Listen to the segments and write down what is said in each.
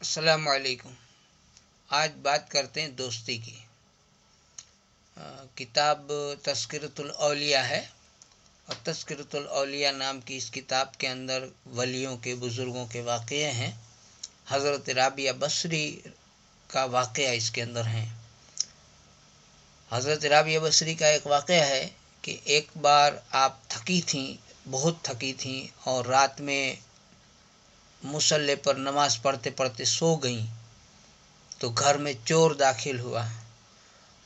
السلام علیکم۔ آج بات کرتے ہیں دوستی کی۔ کتاب تذکرۃ الاولیاء ہے، اور تذکرۃ الاولیاء نام کی اس کتاب کے اندر ولیوں کے، بزرگوں کے واقعے ہیں۔ حضرت رابعہ بصری کا واقعہ اس کے اندر ہیں۔ حضرت رابعہ بصری کا ایک واقعہ ہے کہ ایک بار آپ تھکی تھیں، بہت تھکی تھیں، اور رات میں مصلی پر نماز پڑھتے پڑھتے سو گئیں، تو گھر میں چور داخل ہوا،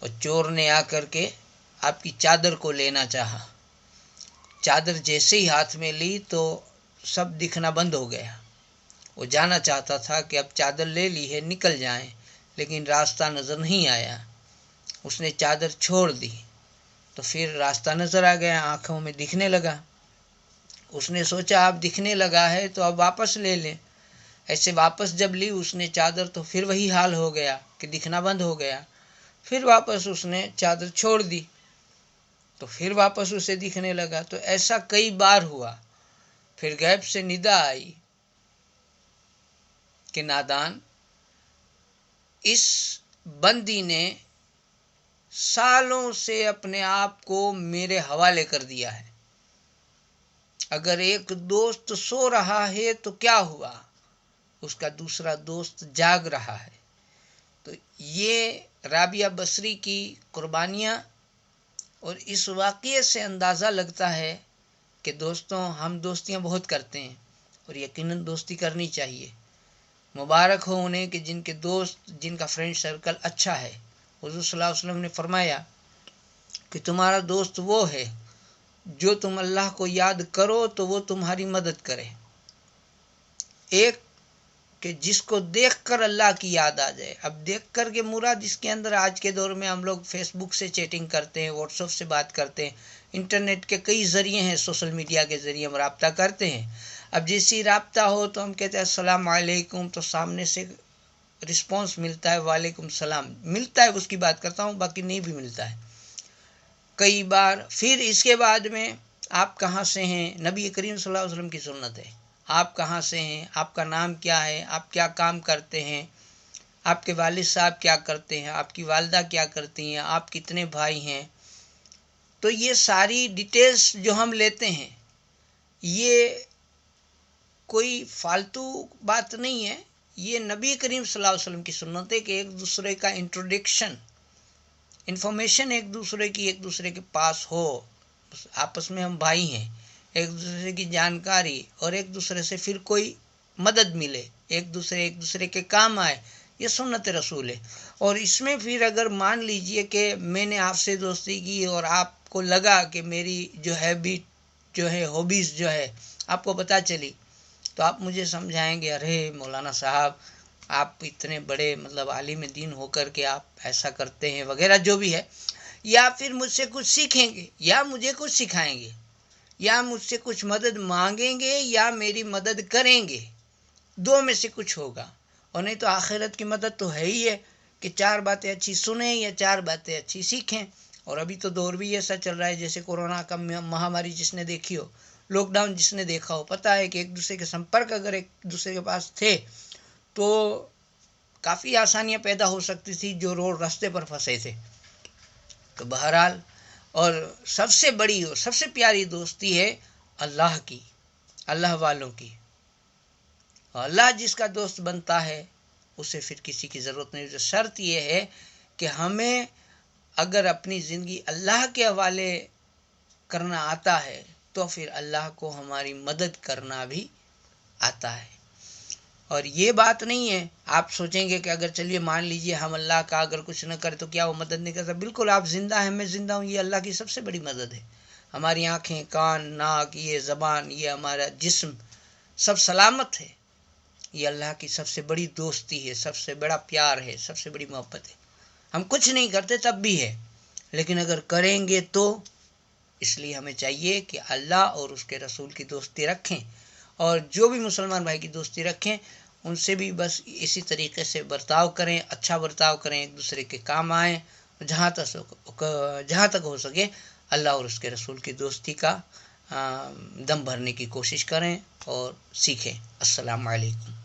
اور چور نے آ کر کے آپ کی چادر کو لینا چاہا۔ چادر جیسے ہی ہاتھ میں لی تو سب دکھنا بند ہو گیا۔ وہ جانا چاہتا تھا کہ اب چادر لے لی ہے، نکل جائیں، لیکن راستہ نظر نہیں آیا۔ اس نے چادر چھوڑ دی تو پھر راستہ نظر آ گیا، آنکھوں میں دکھنے لگا۔ اس نے سوچا اب دکھنے لگا ہے تو اب واپس لے لیں۔ ایسے واپس جب لی اس نے چادر تو پھر وہی حال ہو گیا کہ دکھنا بند ہو گیا۔ پھر واپس اس نے چادر چھوڑ دی تو پھر واپس اسے دکھنے لگا۔ تو ایسا کئی بار ہوا۔ پھر غیب سے ندا آئی کہ نادان، اس بندی نے سالوں سے اپنے آپ کو میرے حوالے کر دیا ہے۔ اگر ایک دوست سو رہا ہے تو کیا ہوا، اس کا دوسرا دوست جاگ رہا ہے۔ تو یہ رابعہ بصری کی قربانیاں، اور اس واقعے سے اندازہ لگتا ہے کہ دوستوں، ہم دوستیاں بہت کرتے ہیں، اور یقیناً دوستی کرنی چاہیے۔ مبارک ہو انہیں کہ جن کے دوست، جن کا فرینڈ سرکل اچھا ہے۔ حضور صلی اللہ علیہ وسلم نے فرمایا کہ تمہارا دوست وہ ہے جو تم اللہ کو یاد کرو تو وہ تمہاری مدد کرے۔ ایک کہ جس کو دیکھ کر اللہ کی یاد آ جائے۔ اب دیکھ کر کے مراد اس کے اندر آج کے دور میں ہم لوگ فیس بک سے چیٹنگ کرتے ہیں، واٹس ایپ سے بات کرتے ہیں، انٹرنیٹ کے کئی ذریعے ہیں، سوشل میڈیا کے ذریعے ہم رابطہ کرتے ہیں۔ اب جیسی رابطہ ہو تو ہم کہتے ہیں السلام علیکم، تو سامنے سے رسپانس ملتا ہے وعلیکم السلام، ملتا ہے، اس کی بات کرتا ہوں، باقی نہیں بھی ملتا ہے کئی بار۔ پھر اس کے بعد میں آپ کہاں سے ہیں، نبی کریم صلی اللہ علیہ وسلم کی سنت ہے، آپ کہاں سے ہیں، آپ کا نام کیا ہے، آپ کیا کام کرتے ہیں، آپ کے والد صاحب کیا کرتے ہیں، آپ کی والدہ کیا کرتی ہیں، آپ کتنے بھائی ہیں۔ تو یہ ساری ڈیٹیلز جو ہم لیتے ہیں، یہ کوئی فالتو بات نہیں ہے، یہ نبی کریم صلی اللہ علیہ وسلم کی سنت ہے کہ ایک دوسرے کا انٹروڈکشن، انفارمیشن ایک دوسرے کی ایک دوسرے کے پاس ہو، آپس میں ہم بھائی ہیں، ایک دوسرے کی جانکاری، اور ایک دوسرے سے پھر کوئی مدد ملے، ایک دوسرے کے کام آئے، یہ سنت رسول ہے۔ اور اس میں پھر اگر مان لیجئے کہ میں نے آپ سے دوستی کی اور آپ کو لگا کہ میری جو ہیبٹ جو ہے، ہابیز جو ہے آپ کو پتہ چلی، تو آپ مجھے سمجھائیں گے ارے مولانا صاحب آپ اتنے بڑے عالم دین ہو کر کے آپ ایسا کرتے ہیں وغیرہ جو بھی ہے، یا پھر مجھ سے کچھ سیکھیں گے، یا مجھے کچھ سکھائیں گے، یا مجھ سے کچھ مدد مانگیں گے، یا میری مدد کریں گے، دو میں سے کچھ ہوگا۔ اور نہیں تو آخرت کی مدد تو ہے ہی ہے کہ چار باتیں اچھی سنیں یا چار باتیں اچھی سیکھیں۔ اور ابھی تو دور بھی ایسا چل رہا ہے جیسے کورونا کا مہاماری جس نے دیکھی ہو، لاک ڈاؤن جس نے دیکھا ہو، پتہ ہے کہ ایک دوسرے کے سمپرک اگر ایک دوسرے کے پاس تھے تو کافی آسانیاں پیدا ہو سکتی تھی جو روڈ راستے پر پھنسے تھے۔ تو بہرحال، اور سب سے بڑی اور سب سے پیاری دوستی ہے اللہ کی، اللہ والوں کی۔ اور اللہ جس کا دوست بنتا ہے اسے پھر کسی کی ضرورت نہیں۔ جو شرط یہ ہے کہ ہمیں اگر اپنی زندگی اللہ کے حوالے کرنا آتا ہے تو پھر اللہ کو ہماری مدد کرنا بھی آتا ہے۔ اور یہ بات نہیں ہے آپ سوچیں گے کہ اگر چلیے مان لیجئے ہم اللہ کا اگر کچھ نہ کرے تو کیا وہ مدد نہیں کرتا؟ بالکل، آپ زندہ ہیں، میں زندہ ہوں، یہ اللہ کی سب سے بڑی مدد ہے۔ ہماری آنکھیں، کان، ناک، یہ زبان، یہ ہمارا جسم سب سلامت ہے، یہ اللہ کی سب سے بڑی دوستی ہے، سب سے بڑا پیار ہے، سب سے بڑی محبت ہے۔ ہم کچھ نہیں کرتے تب بھی ہے، لیکن اگر کریں گے تو اس لیے ہمیں چاہیے کہ اللہ اور اس کے رسول کی دوستی رکھیں، اور جو بھی مسلمان بھائی کی دوستی رکھیں ان سے بھی بس اسی طریقے سے برتاؤ کریں، اچھا برتاؤ کریں، ایک دوسرے کے کام آئیں، جہاں تک ہو سکے اللہ اور اس کے رسول کی دوستی کا دم بھرنے کی کوشش کریں اور سیکھیں۔ السلام علیکم۔